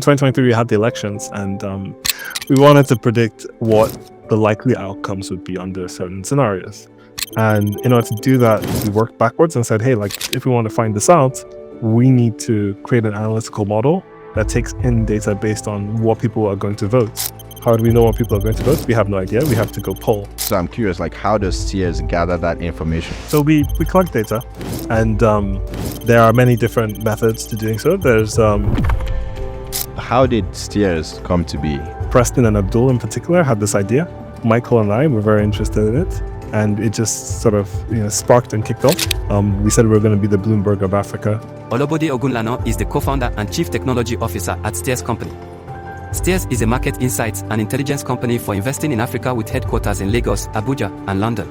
in 2023 we had the elections, and we wanted to predict what the likely outcomes would be under certain scenarios. And in order to do that, we worked backwards and said, hey, like, if we want to find this out, we need to create an analytical model that takes in data based on what people are going to vote. How do we know what people are going to vote? We have no idea. We have to go poll. So I'm curious, like, how does Stears gather that information? So we collect data, and there are many different methods to doing so. There's How did Stears come to be? Preston and Abdul in particular had this idea. Michael and I were very interested in it, and it just sort of sparked and kicked off. We said we were going to be the Bloomberg of Africa. Olabode Ogunlana is the co-founder and chief technology officer at Stears Company. Stears is a market insights and intelligence company for investing in Africa with headquarters in Lagos, Abuja, and London.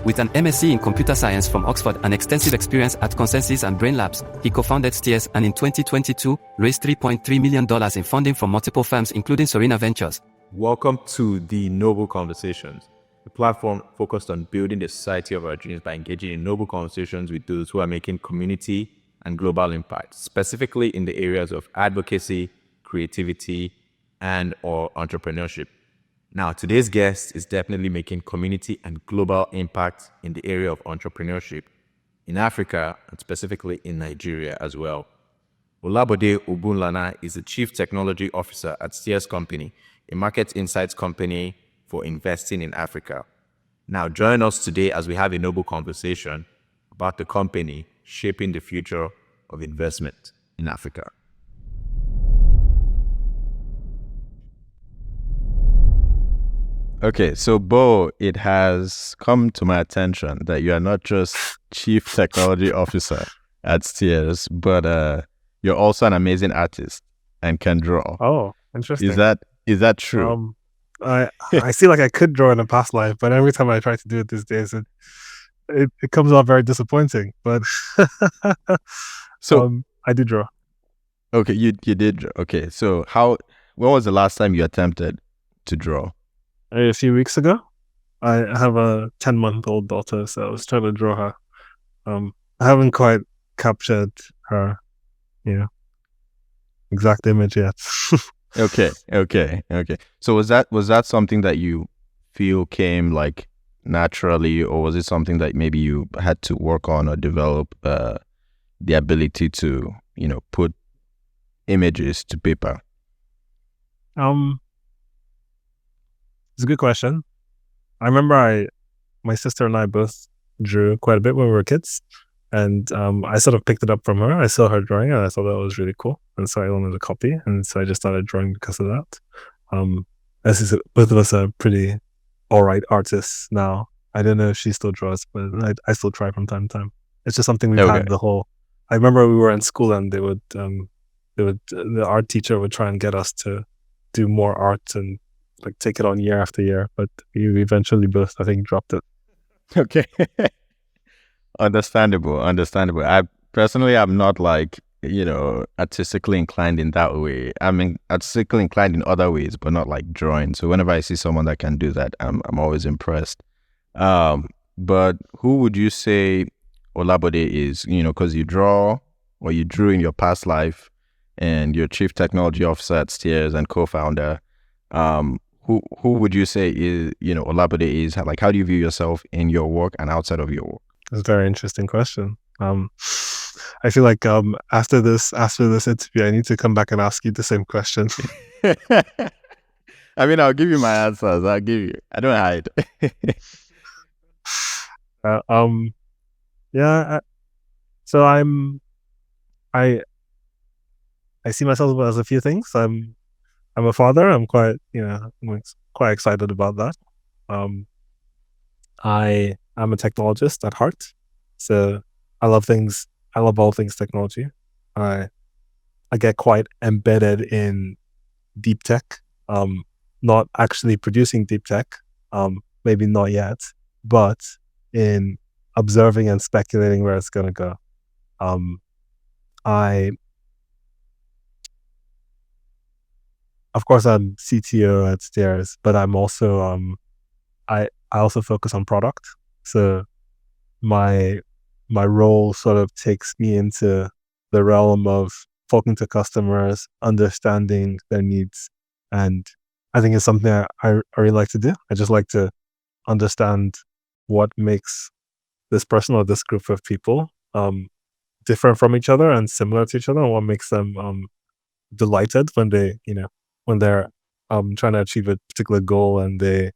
With an MSc in computer science from Oxford and extensive experience at Consensus and Brain Labs, he co-founded Stears and in 2022 raised $3.3 million in funding from multiple firms including Serena Ventures. Welcome to the Noble Conversations, a platform focused on building the society of our dreams by engaging in noble conversations with those who are making community and global impact, specifically in the areas of advocacy, creativity, and or entrepreneurship. Now, today's guest is definitely making community and global impact in the area of entrepreneurship in Africa and specifically in Nigeria as well. Olabode Ogunlana is the Chief Technology Officer at Stears Company, a market insights company for investing in Africa. Now, join us today as we have a noble conversation about the company shaping the future of investment in Africa. Okay, so Bo, it has come to my attention that you are not just Chief Technology Officer at Stears, but you're also an amazing artist and can draw. Oh, interesting. Is that true? I see like I could draw in a past life, but every time I try to do it these days, it comes out very disappointing. But so I do draw. Okay, you did draw. Okay, so when was the last time you attempted to draw? A few weeks ago. I have a 10-month-old daughter, so I was trying to draw her. I haven't quite captured her, exact image yet. Okay. So was that something that you feel came like naturally, or was it something that maybe you had to work on or develop the ability to, put images to paper? It's a good question. I remember my sister and I both drew quite a bit when we were kids, and I sort of picked it up from her. I saw her drawing and I thought that was really cool, and so I wanted a copy, and so I just started drawing because of that. Both of us are pretty alright artists now. I don't know if she still draws, but I still try from time to time. It's just something we've had I remember we were in school and the art teacher would try and get us to do more art and like take it on year after year, but we eventually both, I think, dropped it. Okay. Understandable. I personally, I'm not like, artistically inclined in that way. I mean, artistically inclined in other ways, but not like drawing. So whenever I see someone that can do that, I'm always impressed. But who would you say Olabode is? Because you draw, or you drew in your past life, and you're Chief Technology Officer at Stears and co-founder. Who would you say is, Olabode is? Like, how do you view yourself in your work and outside of your work? That's a very interesting question. I feel like after this interview, I need to come back and ask you the same question. I mean, I'll give you my answers. I don't hide. So I see myself as a few things. I'm a father. I'm quite excited about that. I am a technologist at heart, so I love all things technology. I get quite embedded in deep tech. Not actually producing deep tech, maybe not yet, but in observing and speculating where it's gonna go. Of course, I'm CTO at Stears, but I'm also I also focus on product. So my role sort of takes me into the realm of talking to customers, understanding their needs. And I think it's something I really like to do. I just like to understand what makes this person or this group of people different from each other and similar to each other, and what makes them delighted when they're trying to achieve a particular goal and they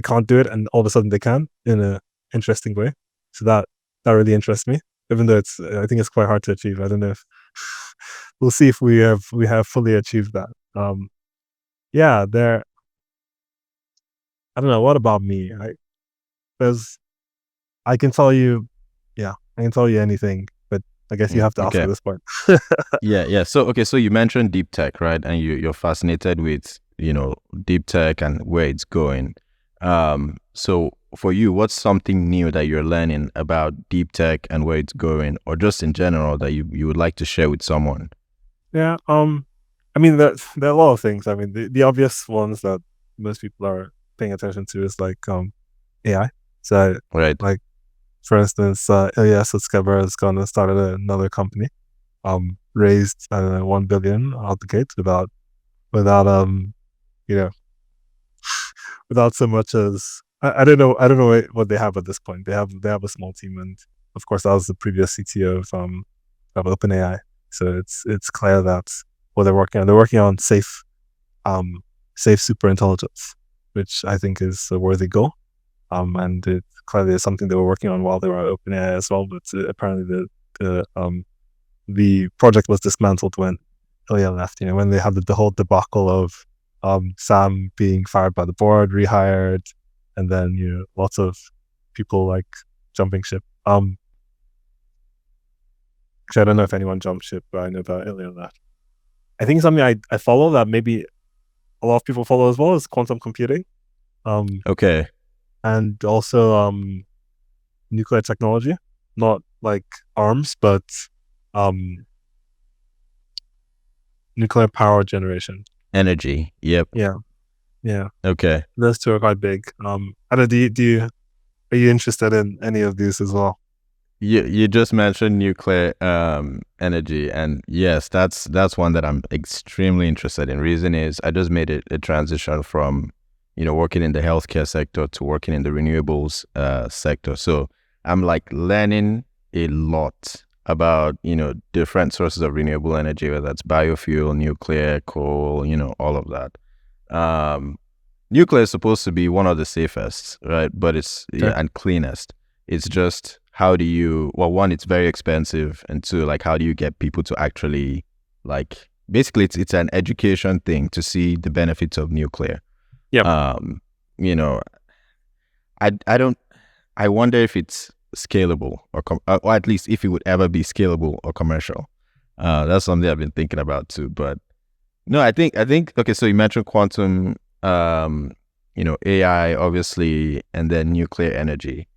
can't do it, and all of a sudden they can in a interesting way. So that really interests me, even though I think it's quite hard to achieve. I don't know if we'll see if we have fully achieved that. Yeah, I don't know. What about me? I can tell you, I can tell you anything, but I guess you have to ask Okay. at this point. Yeah. So you mentioned deep tech, right? And you're fascinated with deep tech and where it's going. So for you, what's something new that you're learning about deep tech and where it's going, or just in general that you would like to share with someone? Yeah. I mean, there are a lot of things. I mean, the obvious ones that most people are paying attention to is like AI. So, Right. like, for instance, Ilyas Sutskever has gone and started another company, raised 1 billion out the gate without you know without so much as I don't know what they have at this point. They have a small team, and of course that was the previous CTO of OpenAI. So it's clear that what they're working on safe super intelligence, which I think is a worthy goal. And it clearly is something they were working on while they were at OpenAI as well. But apparently the project was dismantled when Ilya left. When they had the whole debacle of Sam being fired by the board, rehired, and then lots of people like jumping ship. Actually, I don't know if anyone jumped ship, but I know about Ilya left. I think something I follow that maybe a lot of people follow as well is quantum computing. Okay. And also nuclear technology, not like arms, but nuclear power generation. Energy. Yep. Yeah. Okay. Those two are quite big. I don't know, are you interested in any of these as well? You just mentioned nuclear energy, and yes, that's one that I'm extremely interested in. Reason is I just made a transition from working in the healthcare sector to working in the renewables sector. So I'm like learning a lot about different sources of renewable energy, whether that's biofuel, nuclear, coal, all of that. Nuclear is supposed to be one of the safest, right? But it's and cleanest. It's just how do you? Well, one, it's very expensive, and two, like how do you get people to actually basically it's an education thing to see the benefits of nuclear. Yeah. I wonder if it's scalable or at least if it would ever be scalable or commercial. That's something I've been thinking about too. But no, I think okay. So you mentioned quantum, AI obviously, and then nuclear energy.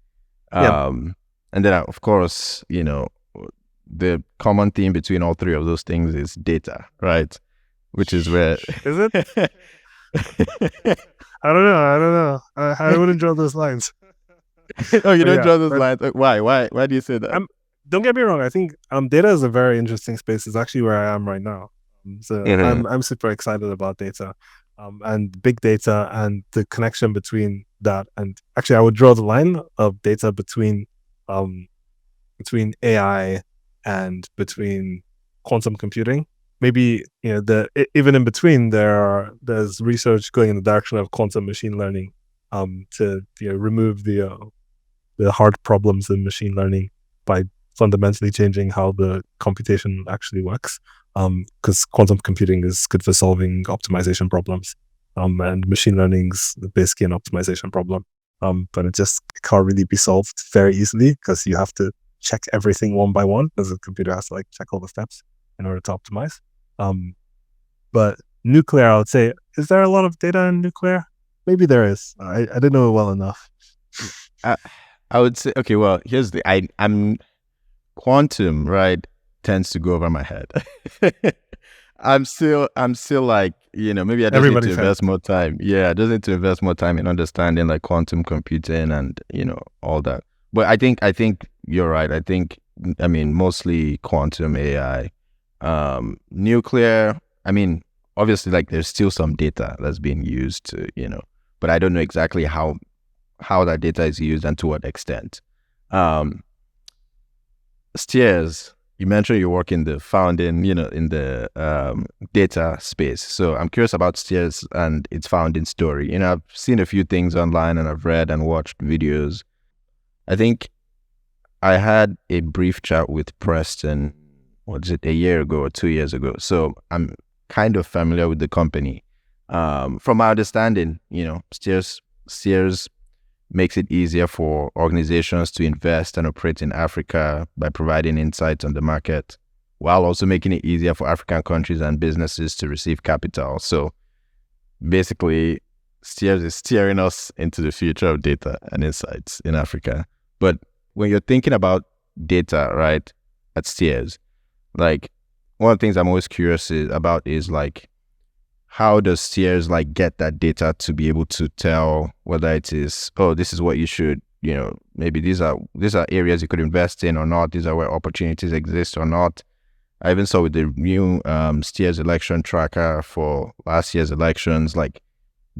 And then of course, the common theme between all three of those things is data, right? Which is where is it? I don't know. I wouldn't draw those lines. Oh, you don't draw those lines. Why do you say that? Don't get me wrong. I think data is a very interesting space. It's actually where I am right now. So I'm super excited about data, and big data and the connection between that. And actually, I would draw the line of data between AI and between quantum computing. Maybe even in between there's research going in the direction of quantum machine learning, to remove the hard problems in machine learning by fundamentally changing how the computation actually works. Because quantum computing is good for solving optimization problems, and machine learning's basically an optimization problem. But it just can't really be solved very easily because you have to check everything one by one, because the computer has to check all the steps in order to optimize. But nuclear, I would say, is there a lot of data in nuclear? Maybe there is. I didn't know it well enough. I would say, okay, well, here's I'm quantum, right, tends to go over my head. I'm still like, maybe I just need to invest more time. Yeah, I just need to invest more time in understanding quantum computing and, all that. But I think you're right. I mean, mostly quantum AI. nuclear, I mean, obviously, like there's still some data that's being used to, but I don't know exactly how that data is used and to what extent. Stears, you mentioned you work in the founding, in the data space. So I'm curious about Stears and its founding story. I've seen a few things online and I've read and watched videos. I think I had a brief chat with Preston, what is it, a year ago or 2 years ago. So I'm kind of familiar with the company. From my understanding, Stears makes it easier for organizations to invest and operate in Africa by providing insights on the market, while also making it easier for African countries and businesses to receive capital. So basically, Stears is steering us into the future of data and insights in Africa. But when you're thinking about data, right, at Stears, like one of the things I'm always curious about is like, how does Stears like get that data to be able to tell whether it is, oh, this is what you should, maybe these are areas you could invest in or not. These are where opportunities exist or not. I even saw with the new Stears election tracker for last year's elections, like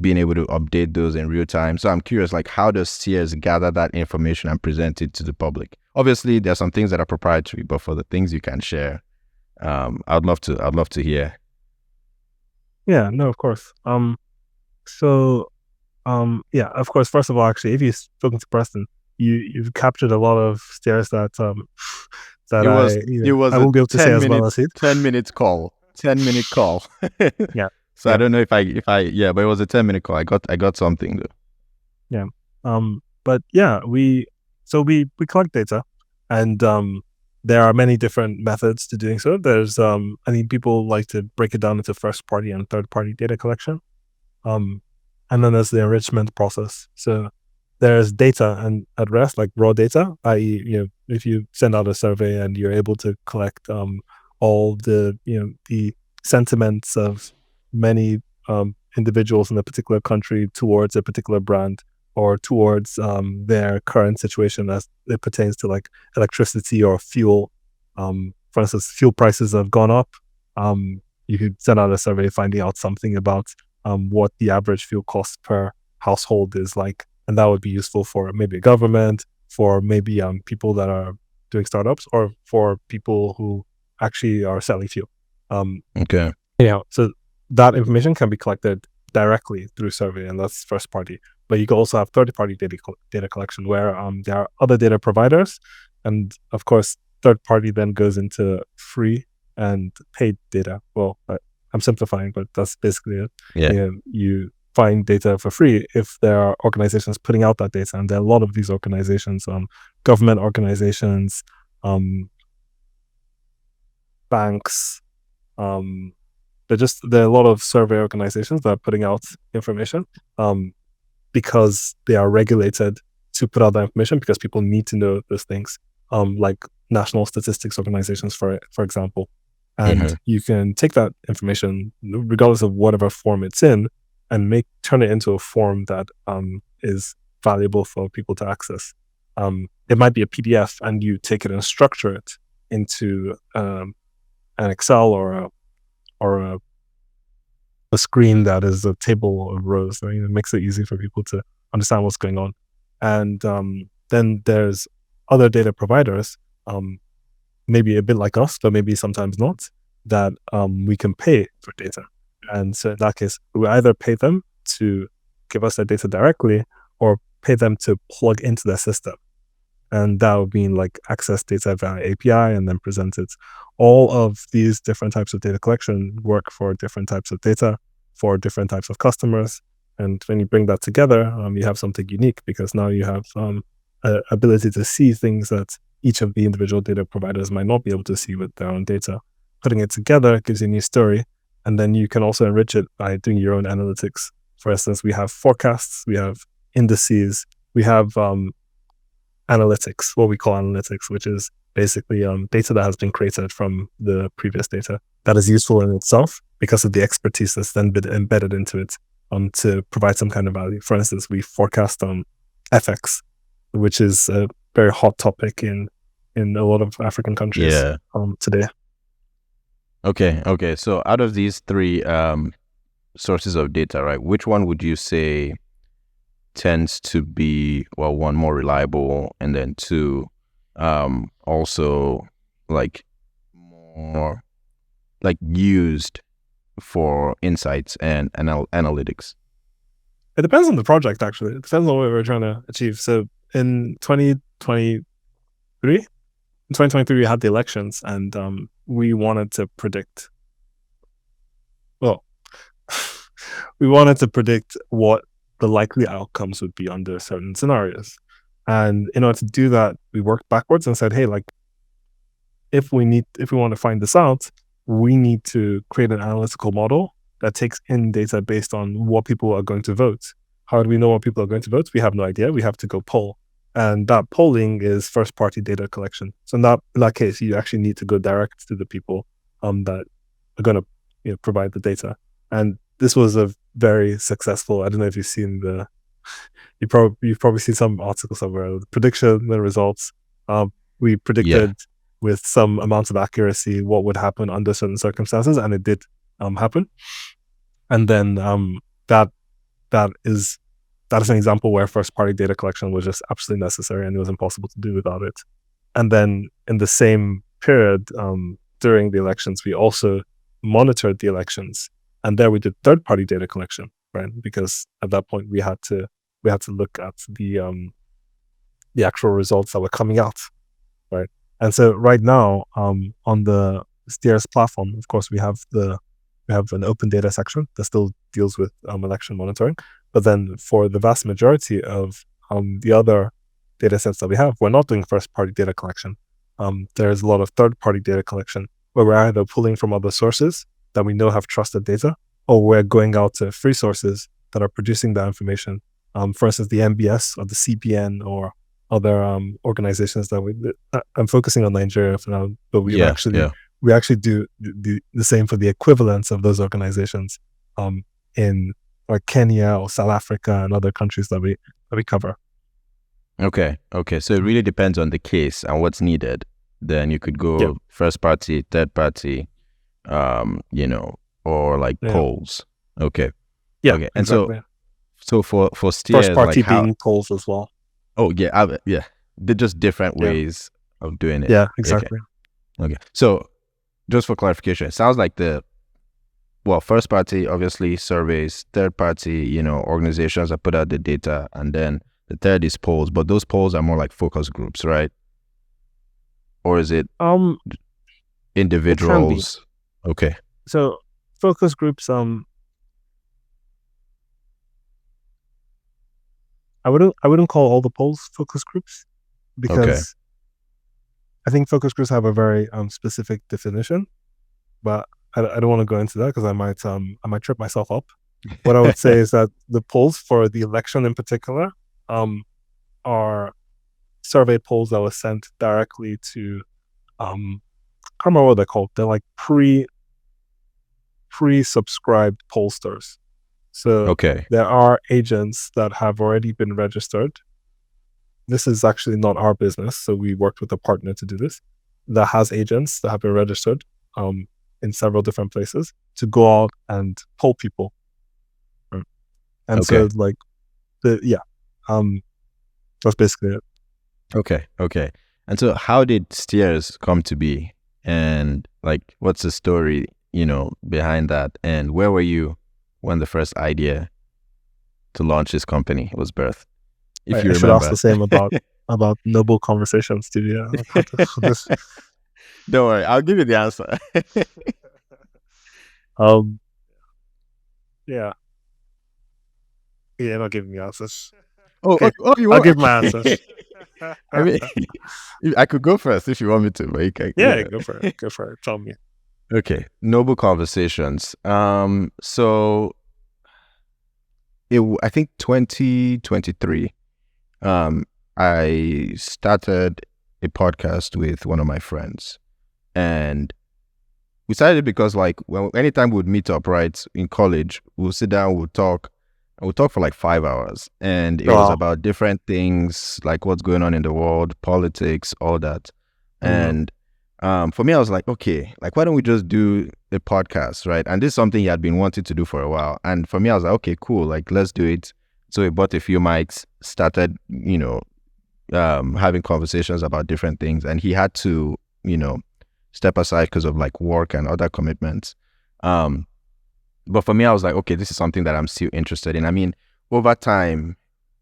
being able to update those in real time. So I'm curious, like, how does Stears gather that information and present it to the public? Obviously, there are some things that are proprietary, but for the things you can share, I'd love to hear. Yeah, no, of course. Yeah, of course. First of all, actually, if you've spoken to Preston, you've captured a lot of Stears that It was I a won't be able to say as well as it. 10-minute call. 10-minute call. Yeah. So Yeah. I don't know if I but it was a 10-minute call. I got something though. Yeah. But yeah, we collect data, and there are many different methods to doing so. There's I think people like to break it down into first party and third party data collection. And then there's the enrichment process. So there's data and at rest, like raw data, i.e., if you send out a survey and you're able to collect all the the sentiments of many individuals in a particular country towards a particular brand, or towards their current situation as it pertains to like electricity or fuel. For instance, fuel prices have gone up. You could send out a survey finding out something about what the average fuel cost per household is like. And that would be useful for maybe a government, for maybe people that are doing startups, or for people who actually are selling fuel. Okay. So that information can be collected directly through survey, and that's first party. But you can also have third party data collection where there are other data providers, and of course third party then goes into free and paid data. Well, I'm simplifying, but that's basically it. Yeah. You find data for free if there are organizations putting out that data, and there are a lot of these organizations, government organizations, banks. There are a lot of survey organizations that are putting out information because they are regulated to put out that information, because people need to know those things, like national statistics organizations, for example. And you can take that information, regardless of whatever form it's in, and turn it into a form that is valuable for people to access. It might be a PDF, and you take it and structure it into an Excel or a screen that is a table of rows. So, it makes it easy for people to understand what's going on. And then there's other data providers, maybe a bit like us, but maybe sometimes not, that we can pay for data. And so in that case, we either pay them to give us their data directly, or pay them to plug into their system. And that would mean like access data via API and then present it. All of these different types of data collection work for different types of data, for different types of customers. And when you bring that together, you have something unique, because now you have ability to see things that each of the individual data providers might not be able to see with their own data. Putting it together gives you a new story. And then you can also enrich it by doing your own analytics. For instance, we have forecasts, we have indices, we have analytics, what we call analytics, which is basically data that has been created from the previous data that is useful in itself because of the expertise that's then been embedded into it to provide some kind of value. For instance, we forecast FX, which is a very hot topic in a lot of African countries today. Okay. So out of these three sources of data, right, which one would you say tends to be, well, one, more reliable, and then two, also like more like used for insights and analytics? It depends on the project, actually. It depends on what we're trying to achieve. So in 2023, we had the elections, and we wanted to predict. Well, we wanted to predict what the likely outcomes would be under certain scenarios. And in order to do that, we worked backwards and said, hey, like, if we want to find this out, we need to create an analytical model that takes in data based on what people are going to vote. How do we know what people are going to vote? We have no idea. We have to go poll. And that polling is first-party data collection. So in that case, you actually need to go direct to the people that are going to provide the data. And this was a very successful. I don't know if you've seen you've probably seen some article somewhere. The prediction, the results. We predicted with some amount of accuracy what would happen under certain circumstances, and it did happen. And then that is an example where first-party data collection was just absolutely necessary, and it was impossible to do without it. And then in the same period, during the elections, we also monitored the elections, and there we did third-party data collection, right? Because at that point we had to look at the actual results that were coming out, right? And so right now, on the Stears platform, of course, we have an open data section that still deals with election monitoring. But then for the vast majority of the other data sets that we have, we're not doing first-party data collection. There's a lot of third-party data collection where we're either pulling from other sources that we know have trusted data, or we're going out to free sources that are producing that information. For instance, the MBS or the CPN or other organizations that I'm focusing on Nigeria for now, but we actually do the same for the equivalents of those organizations in like Kenya or South Africa and other countries that we cover. Okay. So it really depends on the case and what's needed. Then you could go first party, third party, or like polls. Okay. Yeah. Okay. And exactly. so for Stears, first party like being polls as well. Oh yeah, they're just different ways of doing it. Yeah, exactly. Okay. So just for clarification, it sounds like first party obviously surveys, third party, organizations that put out the data, and then the third is polls, but those polls are more like focus groups, right? Or is it individuals? Okay. So focus groups, I wouldn't call all the polls focus groups, because I think focus groups have a very specific definition, but I don't want to go into that because I might trip myself up. What I would say is that the polls for the election in particular are survey polls that were sent directly to I can't remember what they're called. They're like pre-subscribed pollsters. So there are agents that have already been registered. This is actually not our business, so we worked with a partner to do this, that has agents that have been registered in several different places to go out and poll people. Right? And so like that's basically it. Okay. And so how did Stears come to be? And like, what's the story, behind that? And where were you when the first idea to launch this company was birthed? If you remember. I should ask the same about Noble Conversations Studio. Don't worry, I'll give you the answer. Yeah, not giving me answers. Oh, you I'll want? give my answers. I mean, I could go first if you want me to. But go for it. Go for it. Tell me. Okay, Noble Conversations. So I think 2023. I started a podcast with one of my friends, and we started because anytime we would meet up, right, in college, we'll sit down, we'll talk for like 5 hours, and it was about different things, like what's going on in the world, politics, all that. And for me, I was like, okay, like, why don't we just do a podcast, right? And this is something he had been wanting to do for a while. And for me, I was like, okay, cool, like, let's do it. So we bought a few mics, started, having conversations about different things. And he had to, step aside because of like work and other commitments. But for me, I was like, okay, this is something that I'm still interested in. I mean, over time,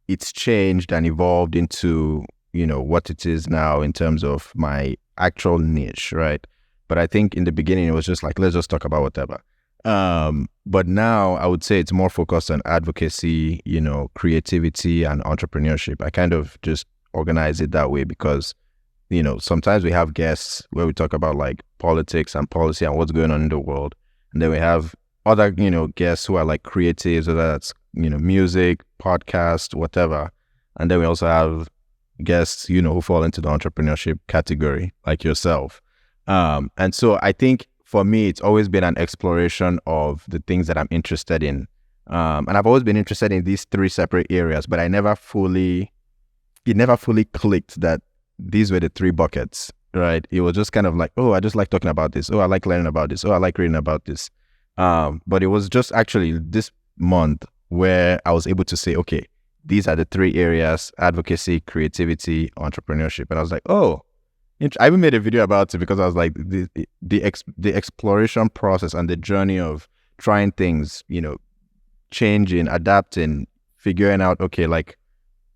it's changed and evolved into, what it is now in terms of my actual niche, right? But I think in the beginning, it was just like, let's just talk about whatever. But now I would say it's more focused on advocacy, creativity and entrepreneurship. I kind of just organize it that way because, sometimes we have guests where we talk about like politics and policy and what's going on in the world. And then we have other, guests who are like creatives, whether that's, music, podcast, whatever. And then we also have guests, who fall into the entrepreneurship category, like yourself. And so I think for me, it's always been an exploration of the things that I'm interested in. And I've always been interested in these three separate areas, but it never fully clicked that these were the three buckets, right? It was just kind of like, oh, I just like talking about this. Oh, I like learning about this. Oh, I like reading about this. But it was just actually this month where I was able to say, okay, these are the three areas: advocacy, creativity, entrepreneurship. And I was like, oh, I even made a video about it because I was like, the exploration process and the journey of trying things, changing, adapting, figuring out, okay, like,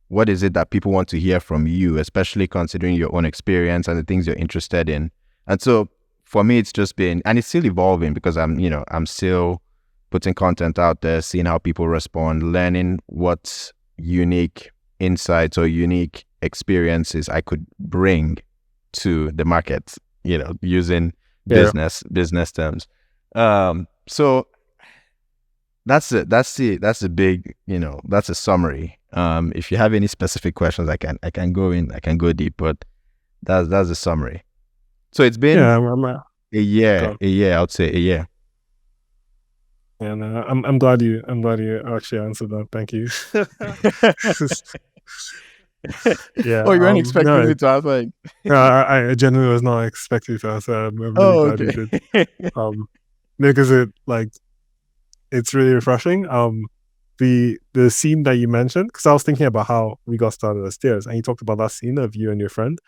what is it that people want to hear from you, especially considering your own experience and the things you're interested in. And so for me, it's just been, and it's still evolving because I'm still putting content out there, seeing how people respond, learning what unique insights or unique experiences I could bring to the market, using business terms. So that's it. That's a big, that's a summary. If you have any specific questions, I can go deep, but that's a summary. So it's been a year, I would say a year. Yeah, no, I'm glad you actually answered that. Thank you. Yeah. Oh, you weren't expecting me to answer. No, I genuinely was not expecting to answer. I'm really glad you did. Because it's really refreshing. The scene that you mentioned, because I was thinking about how we got started at Stears, and you talked about that scene of you and your friend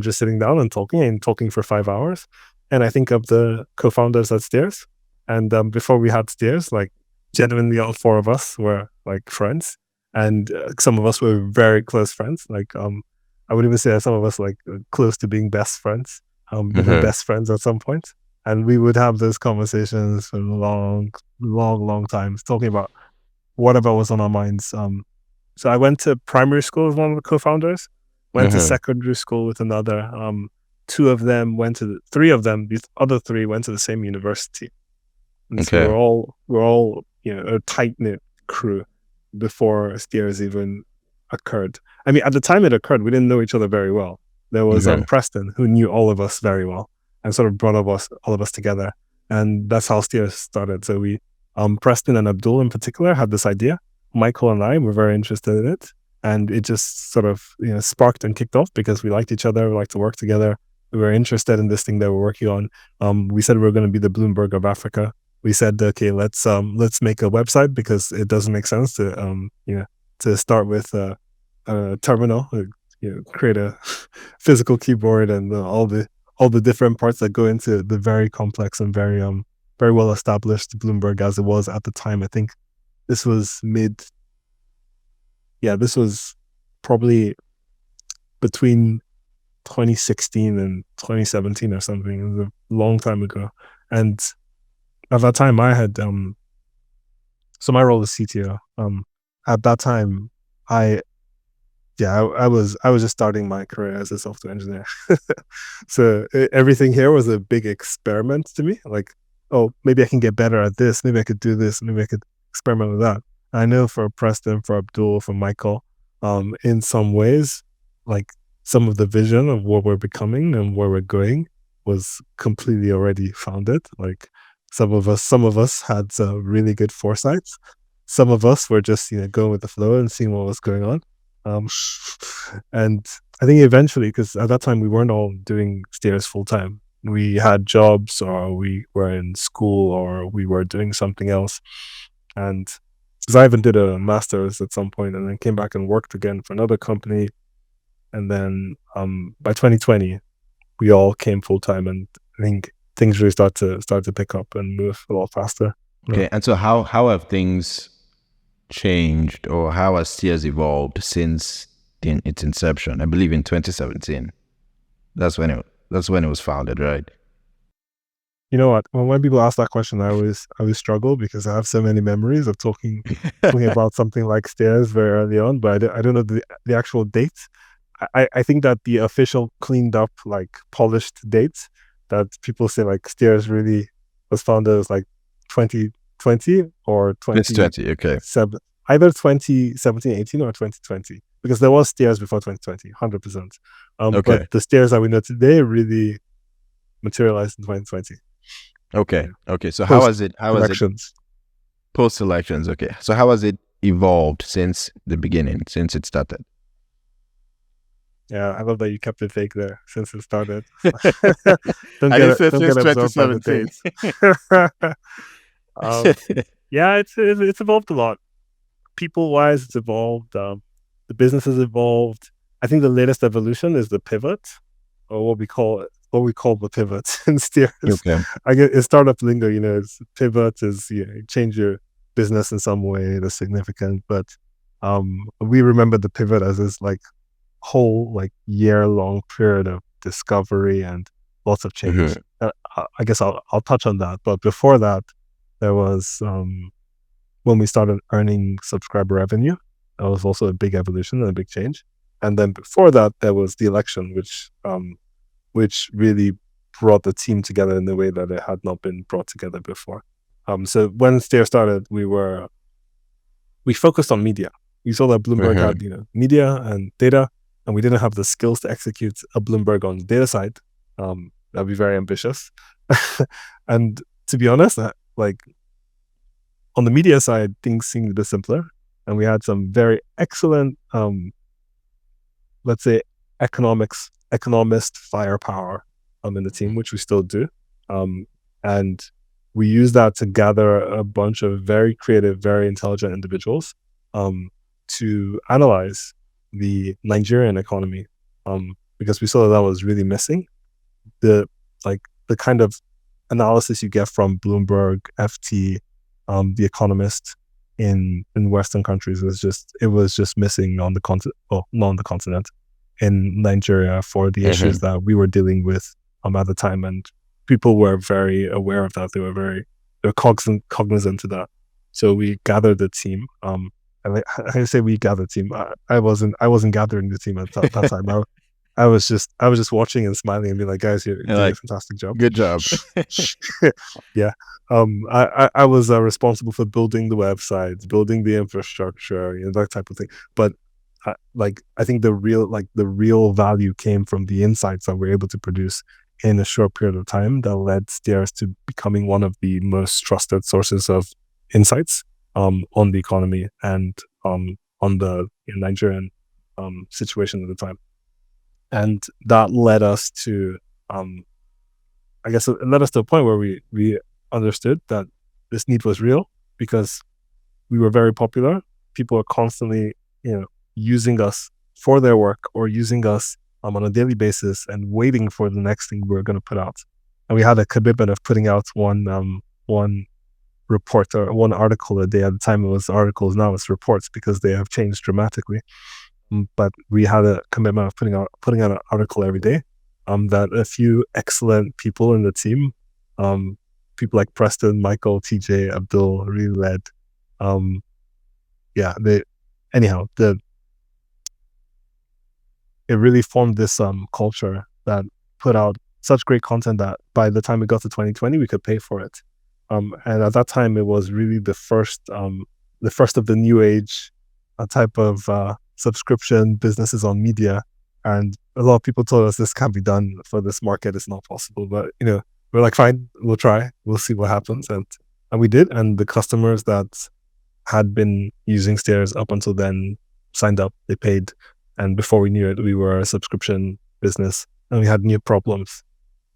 just sitting down and talking for 5 hours. And I think of the co-founders at Stears. And before we had Stears, like, genuinely all four of us were like friends. And some of us were very close friends. Like, I would even say that some of us like close to being best friends, become best friends at some point. And we would have those conversations for long times, talking about whatever was on our minds. So I went to primary school with one of the co-founders, went to secondary school with another. Three of them, these other three went to the same university. And so we're all a tight-knit crew before Stears even occurred. I mean, at the time it occurred, we didn't know each other very well. There was Preston, who knew all of us very well and sort of brought all of us together. And that's how Stears started. So we, Preston and Abdul in particular, had this idea. Michael and I were very interested in it. And it just sort of sparked and kicked off because we liked each other, we liked to work together. We were interested in this thing that we're working on. We said we were going to be the Bloomberg of Africa. We said, okay, let's make a website because it doesn't make sense to start with a terminal, create a physical keyboard and all the different parts that go into the very complex and very well established Bloomberg as it was at the time. I think this was this was probably between 2016 and 2017 or something. It was a long time ago, and at that time, I had so my role is CTO. At that time, I was just starting my career as a software engineer. So everything here was a big experiment to me. Like, oh, maybe I can get better at this. Maybe I could do this. Maybe I could experiment with that. I know for Preston, for Abdul, for Michael, in some ways, like, some of the vision of what we're becoming and where we're going was completely already founded. Like, some of us had really good foresight. Some of us were just going with the flow and seeing what was going on. And I think eventually, because at that time we weren't all doing Stears full time, we had jobs, or we were in school, or we were doing something else. And because I even did a master's at some point and then came back and worked again for another company. And then by 2020, we all came full time, and I think things really start to pick up and move a lot faster. Okay, and so how have things changed, or how has Stears evolved since its inception? I believe in 2017. That's when it was founded, right? You know what? When people ask that question, I always struggle, because I have so many memories of talking about something like Stears very early on, but I don't know the actual dates. I think that the official cleaned up, like polished dates that people say like Stears really was founded as like 2020 or 2020, okay. either 2017, 18 or 2020, because there was Stears before 2020, 100%. Okay. But the Stears that we know today really materialized in 2020. Okay. Okay. So how has it post elections? Okay. So how has it evolved since the beginning, since it started? Yeah, I love that you kept it fake there since it started. Don't get absorbed by the dates. Yeah, it's evolved a lot. People wise, it's evolved. The business has evolved. I think the latest evolution is the pivot, or what we call the pivot in Stears. Okay. I get it's startup lingo. It's pivot is you change your business in some way that's significant, but we remember the pivot as this like whole like year-long period of discovery and lots of change. I guess I'll touch on that, but before that, there was when we started earning subscriber revenue. That was also a big evolution and a big change. And then before that, there was the election, which really brought the team together in a way that it had not been brought together before. So when Stears started, we focused on media. You saw that Bloomberg had media and data, and we didn't have the skills to execute a Bloomberg on the data side. That'd be very ambitious. And to be honest, like on the media side, things seemed a bit simpler, and we had some very excellent, let's say, economist firepower in the team, which we still do. And we use that to gather a bunch of very creative, very intelligent individuals to analyze the Nigerian economy, because we saw that was really missing. The kind of analysis you get from Bloomberg, FT, The Economist in Western countries was just missing on the continent. Well, not on the continent, in Nigeria, for the issues that we were dealing with at the time, and people were very aware of that. They were cognizant to that. So we gathered the team. And I say we gathered the team. I wasn't gathering the team at that time. I was just watching and smiling and being like, guys, you're doing a fantastic job. Good job. Yeah. I was responsible for building the websites, building the infrastructure, that type of thing. But I think the real value came from the insights that we're able to produce in a short period of time that led Stears to becoming one of the most trusted sources of insights on the economy and on the Nigerian situation at the time. And that led us to, I guess it led us to a point where we understood that this need was real, because we were very popular. People are constantly, using us for their work, or using us on a daily basis and waiting for the next thing we were going to put out. And we had a commitment of putting out one report or one article a day. At the time it was articles, now it's reports, because they have changed dramatically. But we had a commitment of putting out an article every day, that a few excellent people in the team, people like Preston, Michael, TJ, Abdul, really led. It really formed this culture that put out such great content that by the time it got to 2020, we could pay for it. And at that time, it was really the first of the new age type of subscription businesses on media. And a lot of people told us this can't be done for this market. It's not possible. But, we're like, fine, we'll try. We'll see what happens. And we did. And the customers that had been using Stears up until then signed up, they paid. And before we knew it, we were a subscription business, and we had new problems.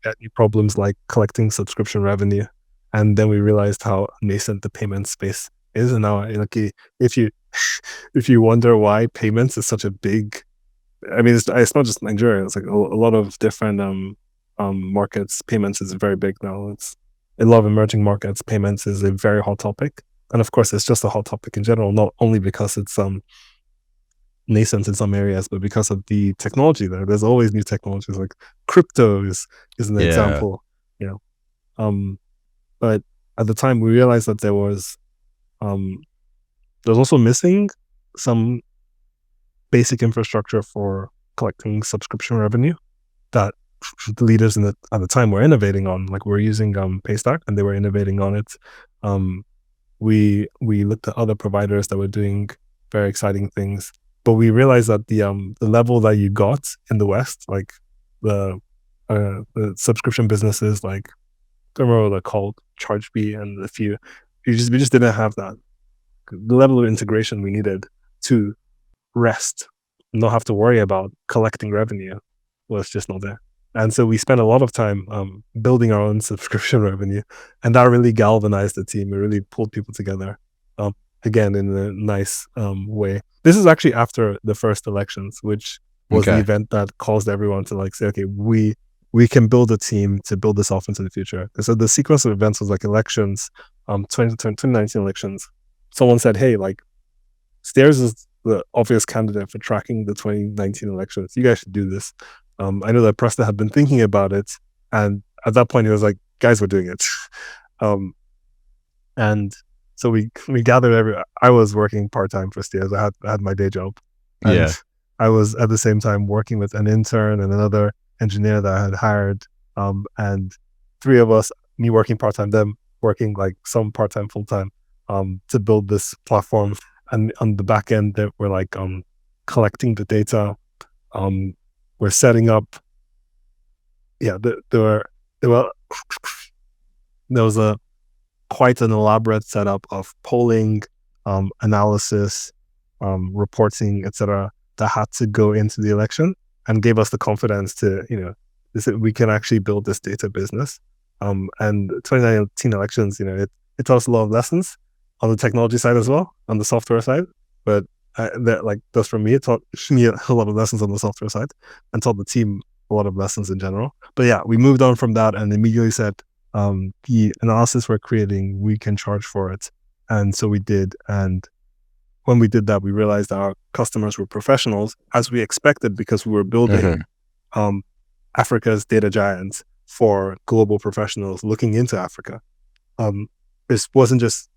at new problems like collecting subscription revenue. And then we realized how nascent the payment space is. And now, like, if you wonder why payments is such a big, I mean, it's not just Nigeria. It's like a lot of different markets. Payments is very big now. It's a lot of emerging markets. Payments is a very hot topic, and of course, it's just a hot topic in general. Not only because it's nascent in some areas, but because of the technology there. There's always new technologies. Like crypto is an example. You know, but at the time we realized that there was also missing some basic infrastructure for collecting subscription revenue that the leaders at the time were innovating on. Like, we're using Paystack, and they were innovating on it. We looked at other providers that were doing very exciting things, but we realized that the level that you got in the West, like the subscription businesses, like, I don't remember what they're called, ChargeBee, and we just didn't have that. The level of integration we needed to rest, not have to worry about collecting revenue, was just not there. And so we spent a lot of time building our own subscription revenue, and that really galvanized the team. It really pulled people together, again, in a nice way. This is actually after the first elections, which was the event that caused everyone to like say, okay, we can build a team to build this off into the future. So the sequence of events was like elections, 2019 elections. Someone said, hey, like, Stears is the obvious candidate for tracking the 2019 elections. You guys should do this. I know that Preston had been thinking about it, and at that point he was like, guys, we're doing it. And so we gathered I was working part-time for Stears. I had my day job. And I was at the same time working with an intern and another engineer that I had hired. And three of us, me working part-time, them working like some part-time, full-time, to build this platform. And on the back end, we're like collecting the data. We're setting up. Yeah, there was quite an elaborate setup of polling, analysis, reporting, etc., that had to go into the election, and gave us the confidence to, we can actually build this data business. And 2019 elections, it taught us a lot of lessons on the technology side as well, on the software side. But just for me, it taught me a lot of lessons on the software side, and taught the team a lot of lessons in general. But yeah, we moved on from that and immediately said, the analysis we're creating, we can charge for it. And so we did. And when we did that, we realized that our customers were professionals, as we expected, because we were building Africa's data giants for global professionals looking into Africa. This wasn't just,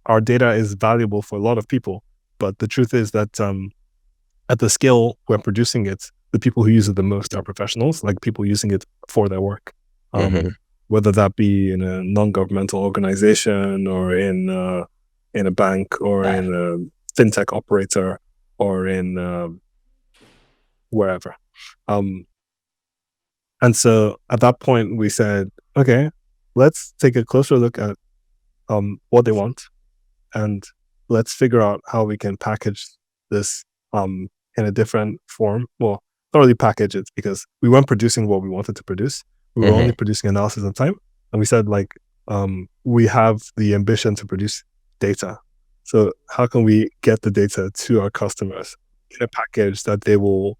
our data is valuable for a lot of people, but the truth is that at the scale we're producing it, the people who use it the most are professionals, like people using it for their work. Whether that be in a non-governmental organization, or in a bank, or in a fintech operator, or in wherever. And so at that point we said, okay, let's take a closer look at what they want, and let's figure out how we can package this in a different form. Well, not really package it, because we weren't producing what we wanted to produce. We were only producing analysis at the time. And we said, like, we have the ambition to produce data. So how can we get the data to our customers in a package that they will,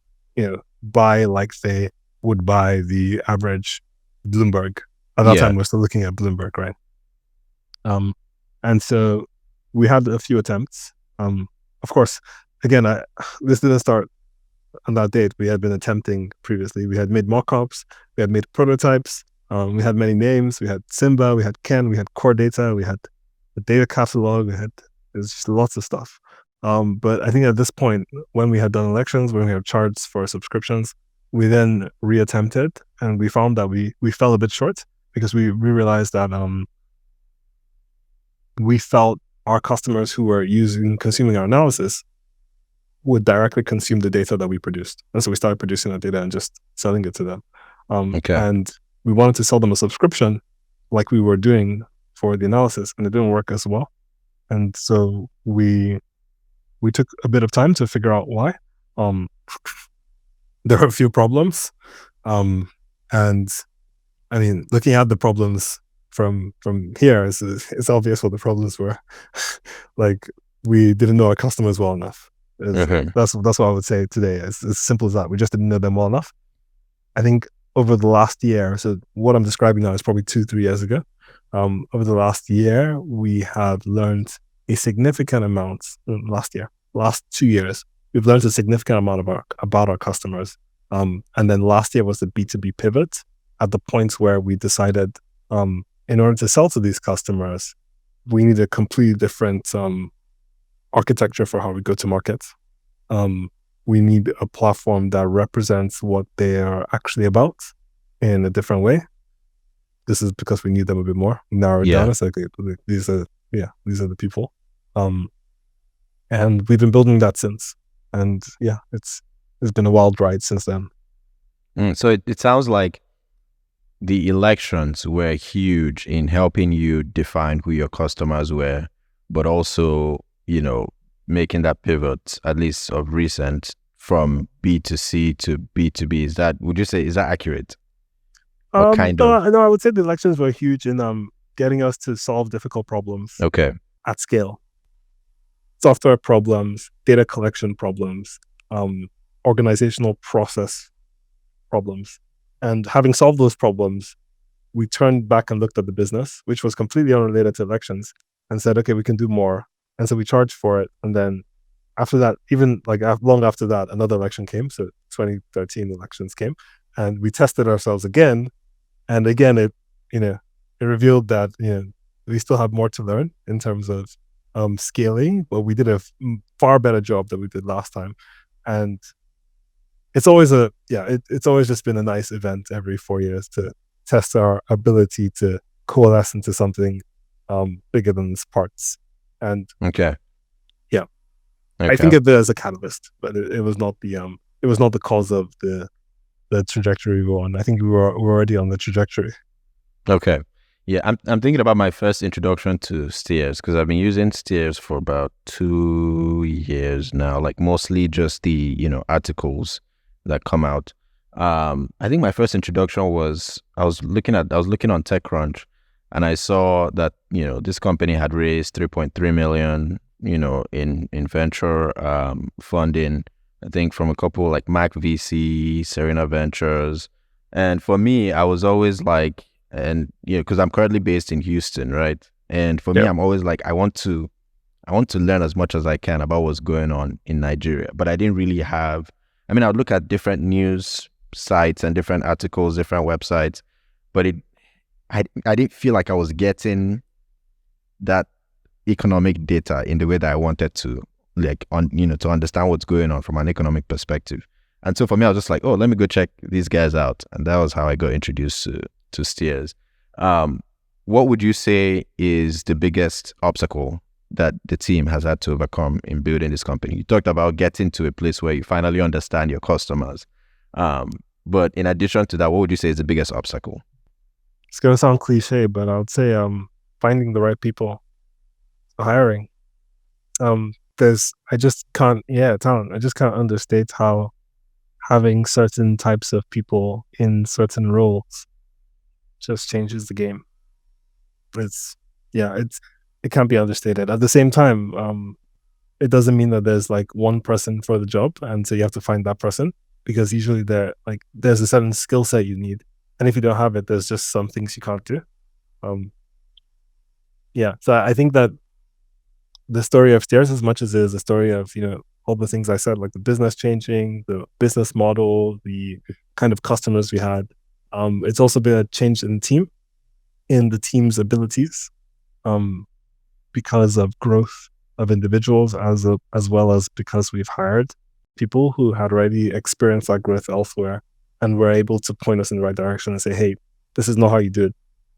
buy like they would buy the average Bloomberg? At that time, we're still looking at Bloomberg, right? And so we had a few attempts. Of course, again, this didn't start on that date. We had been attempting previously. We had made mock-ups, we had made prototypes, we had many names. We had Simba, we had Ken, we had core data, we had the data catalog, there's just lots of stuff. But I think at this point, when we had done elections, when we had charts for subscriptions, we then reattempted, and we found that we fell a bit short, because we realized that we felt our customers who were consuming our analysis would directly consume the data that we produced. And so we started producing that data and just selling it to them. And we wanted to sell them a subscription like we were doing for the analysis, and it didn't work as well. And so we took a bit of time to figure out why. There are a few problems. And I mean, looking at the problems from here, it's obvious what the problems were. Like, we didn't know our customers well enough. That's what I would say today. It's as simple as that. We just didn't know them well enough. I think over the last year, so what I'm describing now is probably 2-3 years ago. Over the last year, we have learned a significant amount. Last 2 years, we've learned a significant amount about our customers. And then last year was the B2B pivot, at the point where we decided, in order to sell to these customers, we need a completely different architecture for how we go to market. We need a platform that represents what they are actually about in a different way. This is because we need them a bit more. Narrow it down. It's like, these are the people. And we've been building that since. And yeah, it's been a wild ride since then. So it sounds like the elections were huge in helping you define who your customers were, but also, making that pivot, at least of recent, from B2C to B2B. Would you say, is that accurate? No, I would say the elections were huge in getting us to solve difficult problems at scale. Software problems, data collection problems, organizational process problems. And having solved those problems, we turned back and looked at the business, which was completely unrelated to elections, and said, okay, we can do more. And so we charged for it. And then after that, even like long after that, another election came. So 2013 elections came, and we tested ourselves again. And again, it revealed that, we still have more to learn in terms of scaling, but we did a far better job than we did last time. And it's always it's always just been a nice event every 4 years to test our ability to coalesce into something bigger than its parts. And I think of it as a catalyst, but it was not the cause of the trajectory we were on. I think we were already on the trajectory. Okay. Yeah, I'm thinking about my first introduction to Stears, because I've been using Stears for about 2 years now, like mostly just the, articles that come out. I think my first introduction was, I was looking on TechCrunch, and I saw that, this company had raised 3.3 million, in venture funding, I think from a couple like Mac VC, Serena Ventures. And for me, I was always like, and because I'm currently based in Houston, right? And for me, I'm always like, I want to learn as much as I can about what's going on in Nigeria. But I didn't really have, I would look at different news sites and different articles, different websites, but I didn't feel like I was getting that economic data in the way that I wanted to, to understand what's going on from an economic perspective. And so for me, I was just like, oh, let me go check these guys out. And that was how I got introduced to Stears. What would you say is the biggest obstacle that the team has had to overcome in building this company? You talked about getting to a place where you finally understand your customers. But in addition to that, what would you say is the biggest obstacle? It's going to sound cliche, but I would say finding the right people, hiring. I just can't understate how having certain types of people in certain roles just changes the game. It can't be understated. At the same time, it doesn't mean that there's like one person for the job, and so you have to find that person, because usually there's a certain skill set you need, and if you don't have it, there's just some things you can't do. So I think that the story of Stears, as much as it is a story of all the things I said, like the business changing, the business model, the kind of customers we had, it's also been a change in the team's abilities, because of growth of individuals, as well as because we've hired people who had already experienced that growth elsewhere and were able to point us in the right direction and say, hey, this is not how you do it,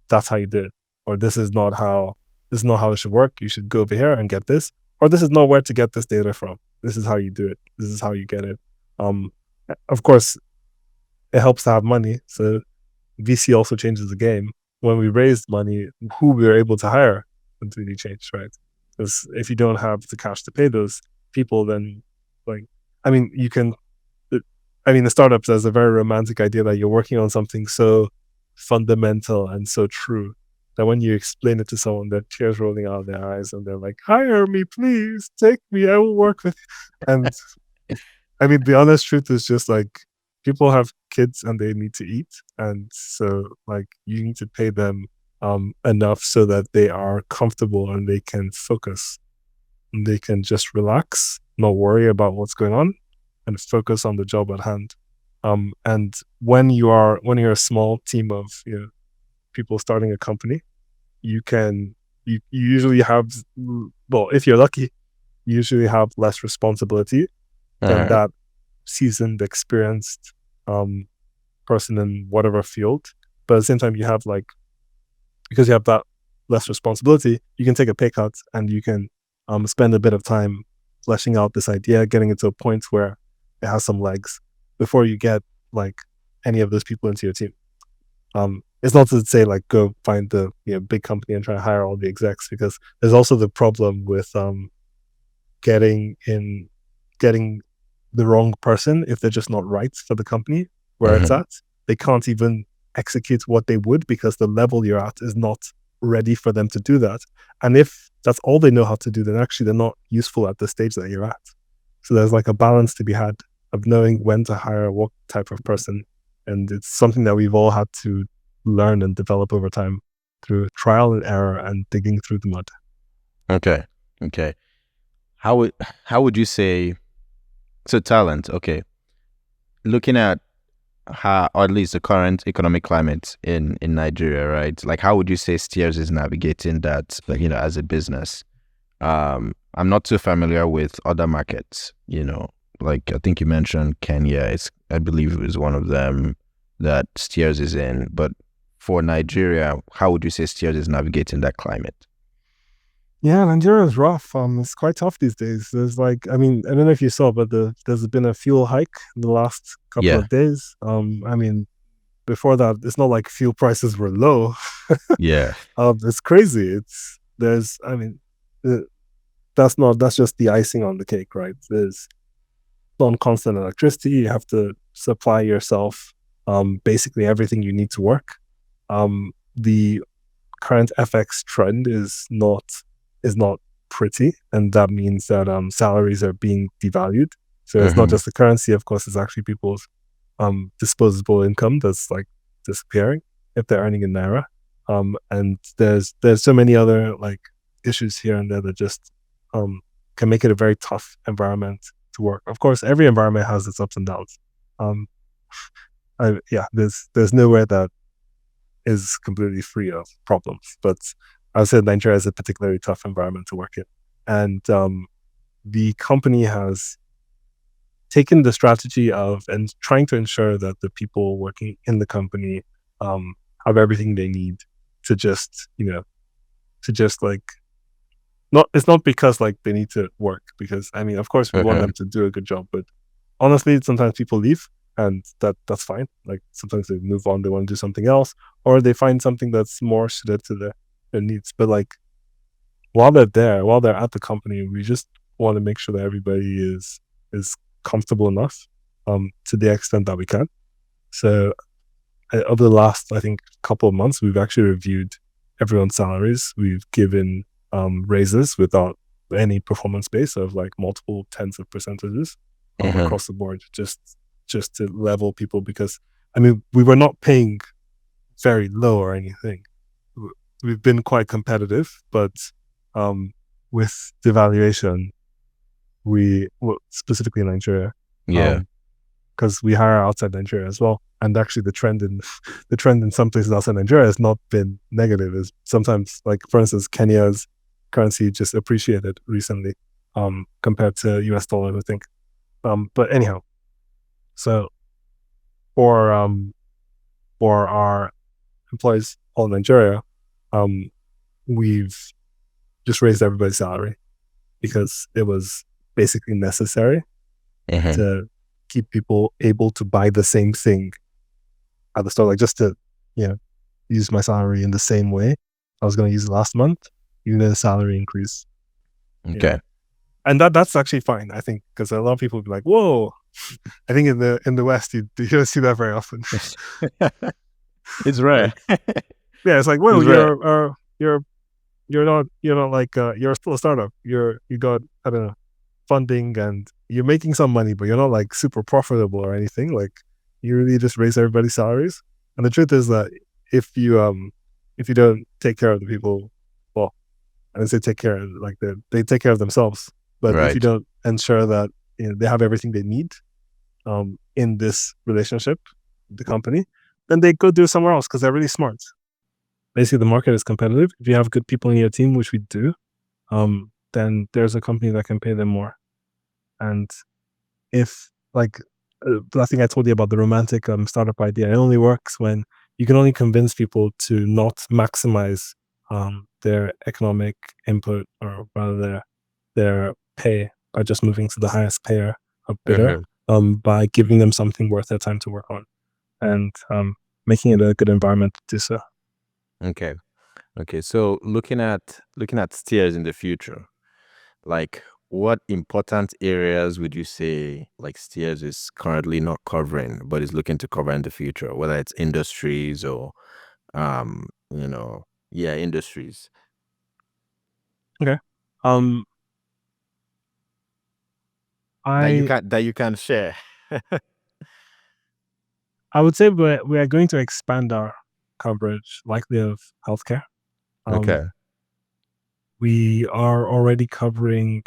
that's how you do it, or this is not how it should work, you should go over here and get this, or this is not where to get this data from, this is how you do it, this is how you get it. Of course, it helps to have money, so VC also changes the game. When we raised money, who we were able to hire completely changed, right? Because if you don't have the cash to pay those people, then I mean, the startups as a very romantic idea that you're working on something so fundamental and so true that when you explain it to someone, their tears rolling out of their eyes and they're like, hire me, please, take me, I will work with you. And I mean, the honest truth is just like people have kids and they need to eat. And so like you need to pay them enough so that they are comfortable and they can focus and they can just relax, not worry about what's going on and focus on the job at hand. And when you're a small team of people starting a company, you usually have, well, if you're lucky, you usually have less responsibility than that seasoned, experienced person in whatever field. But at the same time, you have because you have that less responsibility, you can take a pay cut and you can spend a bit of time fleshing out this idea, getting it to a point where it has some legs before you get any of those people into your team. It's not to say go find the big company and try to hire all the execs, because there's also the problem with getting the wrong person if they're just not right for the company where it's at. They can't even execute what they would because the level you're at is not ready for them to do that. And if that's all they know how to do, then actually they're not useful at the stage that you're at. So there's a balance to be had of knowing when to hire what type of person. And it's something that we've all had to learn and develop over time through trial and error and digging through the mud. Okay. How would you say, so talent, okay, looking at how, or at least the current economic climate in Nigeria, right? How would you say Stears is navigating that, as a business? I'm not too familiar with other markets, I think you mentioned Kenya. I believe it was one of them that Stears is in. But for Nigeria, how would you say Stears is navigating that climate? Yeah, Nigeria is rough. It's quite tough these days. There's I don't know if you saw, but there's been a fuel hike in the last couple of days. Before that, it's not like fuel prices were low. Yeah. It's crazy. That's just the icing on the cake, right? There's non-constant electricity. You have to supply yourself basically everything you need to work. The current FX trend is not pretty, and that means that salaries are being devalued. So it's not just the currency, of course, it's actually people's disposable income that's disappearing if they're earning in naira. And there's so many other issues here and there that just can make it a very tough environment to work. Of course, every environment has its ups and downs. There's nowhere that is completely free of problems, but I would say Nigeria is a particularly tough environment to work in. And the company has taken the strategy of and trying to ensure that the people working in the company have everything they need to just it's not because they need to work, because of course we want them to do a good job, but honestly sometimes people leave and that's fine. Sometimes they move on, they want to do something else, or they find something that's more suited to their needs. But while they're at the company, we just want to make sure that everybody is comfortable enough to the extent that we can. So over the last, I think, couple of months, we've actually reviewed everyone's salaries. We've given raises without any performance base of multiple tens of percentages across the board, just to level people, because we were not paying very low or anything. We've been quite competitive, but with devaluation, specifically in Nigeria, because we hire outside Nigeria as well, and actually the trend in some places outside Nigeria has not been negative. Is sometimes, for instance, Kenya's currency just appreciated recently compared to US dollar, I think. But anyhow, so for our employees all in Nigeria, we've just raised everybody's salary because it was basically necessary to keep people able to buy the same thing at the store, just to use my salary in the same way I was going to use it last month, even though the salary increase. Okay. And that's actually fine, I think, because a lot of people would be like, whoa, I think in the West you don't see that very often. It's rare. Yeah, it's like, well, It's rare. you're not like you're still a startup. You got, I don't know, funding, and you're making some money, but you're not like super profitable or anything. Like, you really just raise everybody's salaries. And the truth is that if you don't take care of the people, well, I didn't say take care, like they take care of themselves. But if you Right. don't ensure that they have everything they need in this relationship, the company, then they go do it somewhere else because they're really smart. Basically, the market is competitive. If you have good people in your team, which we do, then there's a company that can pay them more. And if, like, I think I told you about the romantic startup idea, it only works when you can only convince people to not maximize their economic input, or rather their pay, by just moving to the highest payer or bidder, by giving them something worth their time to work on, and making it a good environment to do so. Okay. Okay. So looking at Steers in the future, like what important areas would you say like Steers is currently not covering but is looking to cover in the future, whether it's industries or industries Okay. Um, I that you can share. I would say we are going to expand our coverage, likely, of healthcare. Um, Okay. we are already covering.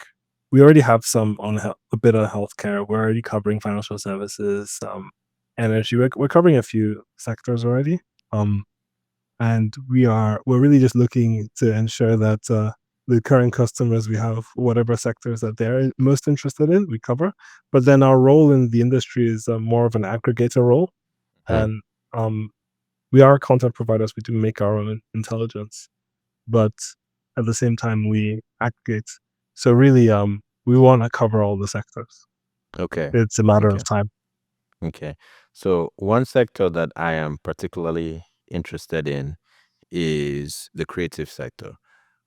We already have some on a bit of healthcare. We're already covering financial services, energy. We're covering a few sectors already. Um, and we're really just looking to ensure that the current customers we have, whatever sectors that they're most interested in, we cover. But then our role in the industry is more of an aggregator role, Hmm. and we are content providers. We do make our own intelligence, but at the same time we aggregate. So really, we want to cover all the sectors. Okay. It's a matter Okay. of time. Okay. So one sector that I am particularly interested in is the creative sector.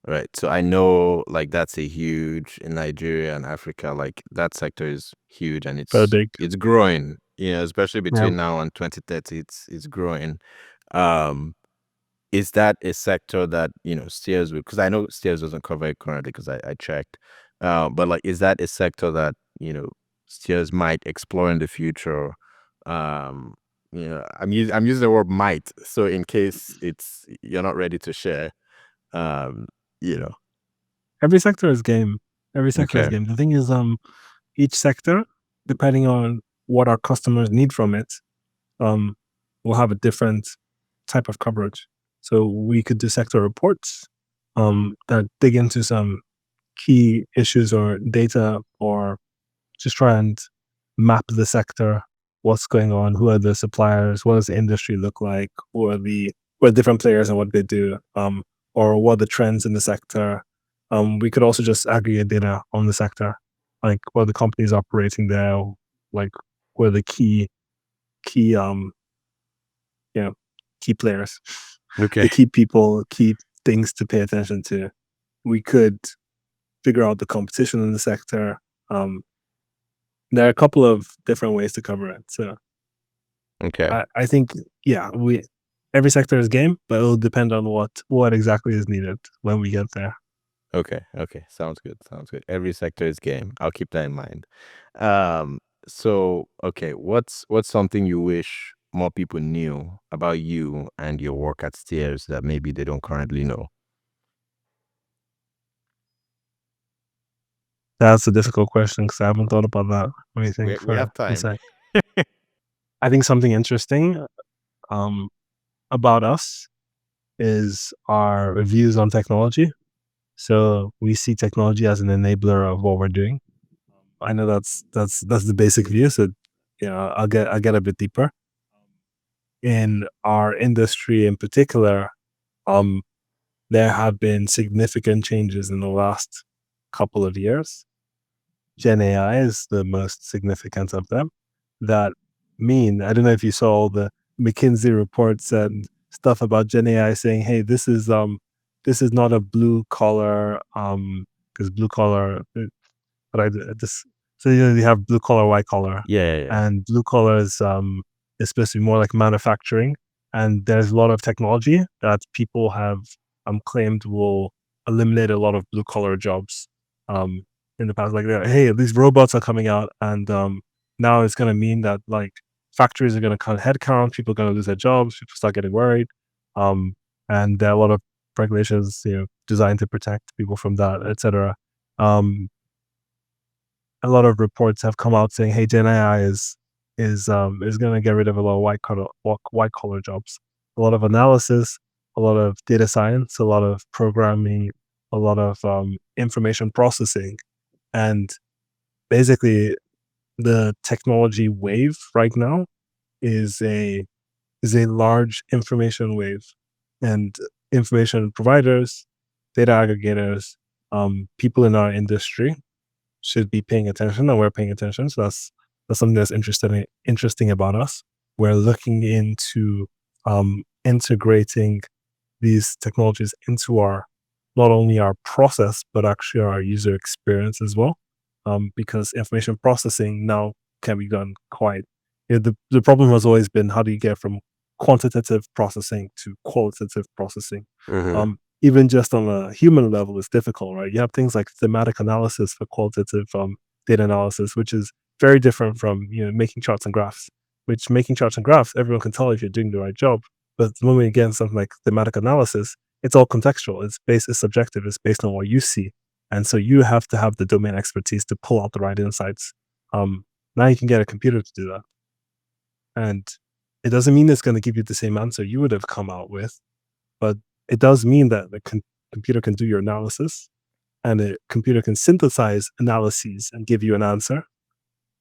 Right. So I know like that's a huge in Nigeria and Africa, like that sector is huge and Very big. it's growing, especially Yeah. between now and 2030, it's growing. Um, is that a sector that, Steers with, because I know Steers doesn't cover it currently because I checked. But like is that a sector that, Steers might explore in the future? Um, I'm using the word might, so in case it's you're not ready to share. Um, you know. Every sector is game. Every sector is Okay. game. The thing is, each sector, depending on what our customers need from it, um, will have a different type of coverage. So we could do sector reports that dig into some key issues or data, or just try and map the sector, what's going on, who are the suppliers, what does the industry look like, who are different players and what they do, or what are the trends in the sector. We could also just aggregate data on the sector, like what are the companies operating there, like what are the key you know key players, Okay. the key people, key things to pay attention to. We could figure out the competition in the sector. Um, there are a couple of different ways to cover it. So Okay. I think, yeah, every sector is game, but it'll depend on what exactly is needed when we get there. Okay. Okay. Sounds good. Sounds good. Every sector is game. I'll keep that in mind. Um, so okay, what's something you wish more people knew about you and your work at Steers that maybe they don't currently know? That's a difficult question because I haven't thought about that. What do you think We for have a time. sec? I think something interesting um, about us is our views on technology. So we see technology as an enabler of what we're doing. I know that's the basic view. So I'll get a bit deeper. In our industry in particular, um, there have been significant changes in the last couple of years. Gen AI is the most significant of them. That I don't know if you saw all the McKinsey reports and stuff about Gen AI saying, "Hey, this is not a blue collar, because blue collar." But I just So you have blue collar, white collar, Yeah. and blue collar is supposed to be more like manufacturing. And there's a lot of technology that people have claimed will eliminate a lot of blue collar jobs. In the past, like, hey, these robots are coming out, and now it's going to mean that like factories are going to cut headcount, people are going to lose their jobs, people start getting worried, and there are a lot of regulations, designed to protect people from that, etc. A lot of reports have come out saying, hey, Gen AI is going to get rid of a lot of white collar jobs, a lot of analysis, a lot of data science, a lot of programming, a lot of information processing, and basically the technology wave right now is a large information wave, and information providers, data aggregators, people in our industry should be paying attention, and we're paying attention. So that's something that's interesting about us. We're looking into integrating these technologies into our, not only our process, but actually our user experience as well. Because information processing now can be done quite. The problem has always been, how do you get from quantitative processing to qualitative processing? Even just on a human level is difficult, right? You have things like thematic analysis for qualitative data analysis, which is very different from making charts and graphs. Which, making charts and graphs, everyone can tell if you're doing the right job. But the moment you get something like thematic analysis, it's all contextual. It's subjective. It's based on what you see, and so you have to have the domain expertise to pull out the right insights. Now you can get a computer to do that, and it doesn't mean it's going to give you the same answer you would have come out with, but it does mean that the computer can do your analysis, and the computer can synthesize analyses and give you an answer.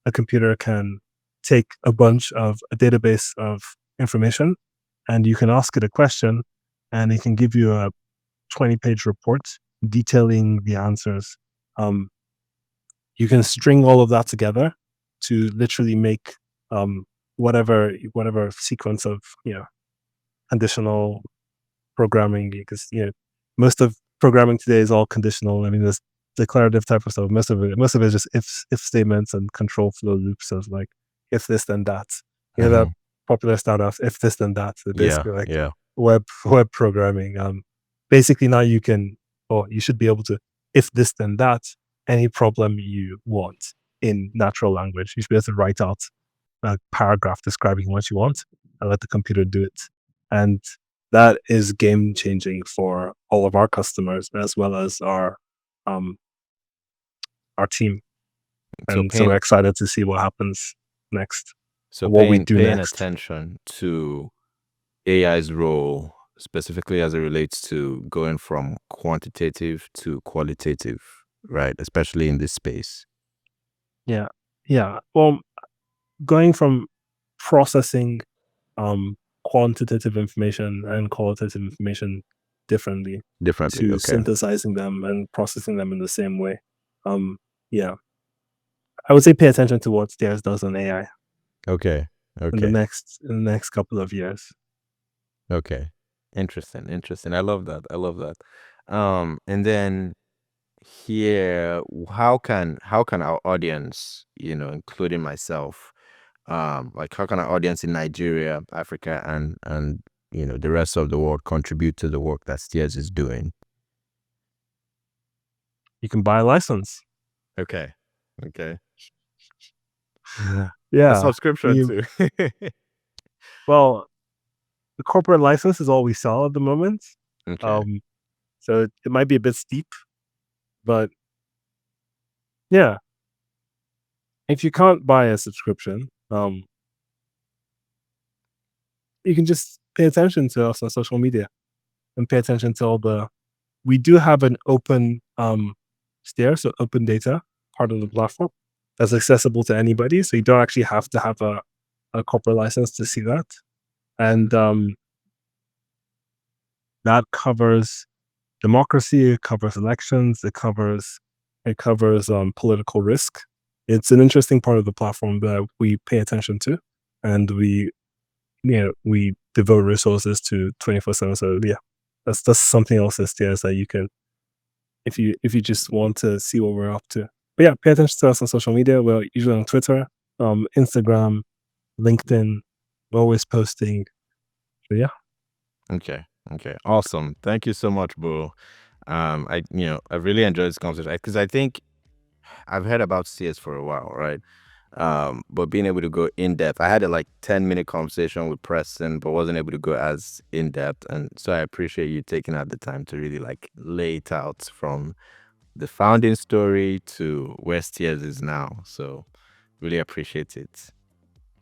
A computer can take a database of information, and you can ask it a question, and it can give you a 20-page report detailing the answers. You can string all of that together to literally make whatever sequence of conditional programming, because most of programming today is all conditional. I mean, there's declarative type of stuff. Most of it is just if statements and control flow loops of like, if this then that. That popular startup, if this then that. So basically web programming. Basically now you should be able to, if this then that, any problem you want in natural language. You should be able to write out a paragraph describing what you want and let the computer do it. And that is game changing for all of our customers as well as our team. And so we're excited to see what happens next. So what we do paying next. attention to AI's role, specifically as it relates to going from quantitative to qualitative, right? Especially in this space. Yeah. Well, going from processing quantitative information and qualitative information differently to Okay. synthesizing them and processing them in the same way. I would say pay attention to what Stears does on AI. Okay. In the next couple of years. Okay. Interesting. I love that. And then here, how can our audience, including myself, like how can our audience in Nigeria, Africa, and the rest of the world contribute to the work that Stears is doing? You can buy a license. Okay. Yeah. A subscription too. Well, the corporate license is all we sell at the moment. Okay. So it might be a bit steep, but yeah. If you can't buy a subscription, you can just pay attention to us on social media and pay attention to we do have an open Stears, so open data part of the platform that's accessible to anybody. So you don't actually have to have a corporate license to see that. And that covers democracy, it covers elections, it covers political risk. It's an interesting part of the platform that we pay attention to, and we devote resources to 24/7. So yeah, that's something else in Stears that you can, if you just want to see what we're up to, But yeah, pay attention to us on social media. We're usually on Twitter, Instagram, LinkedIn. We're always posting. So yeah. Okay. Awesome. Thank you so much, Bo. I really enjoyed this conversation because I think I've heard about Stears for a while, right? But being able to go in depth, I had a 10-minute conversation with Preston, but wasn't able to go as in depth. And so I appreciate you taking out the time to really lay it out from the founding story to where Stears is now. So really appreciate it.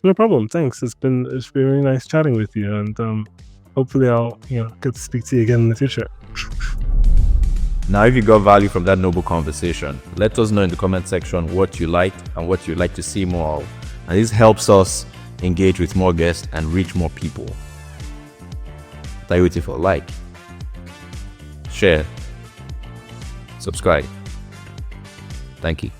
No problem. Thanks. It's been really nice chatting with you, and hopefully I'll get to speak to you again in the future. Now, if you got value from that noble conversation, let us know in the comment section what you liked and what you'd like to see more of. And this helps us engage with more guests and reach more people. What are you waiting for? Like, share, subscribe. Thank you.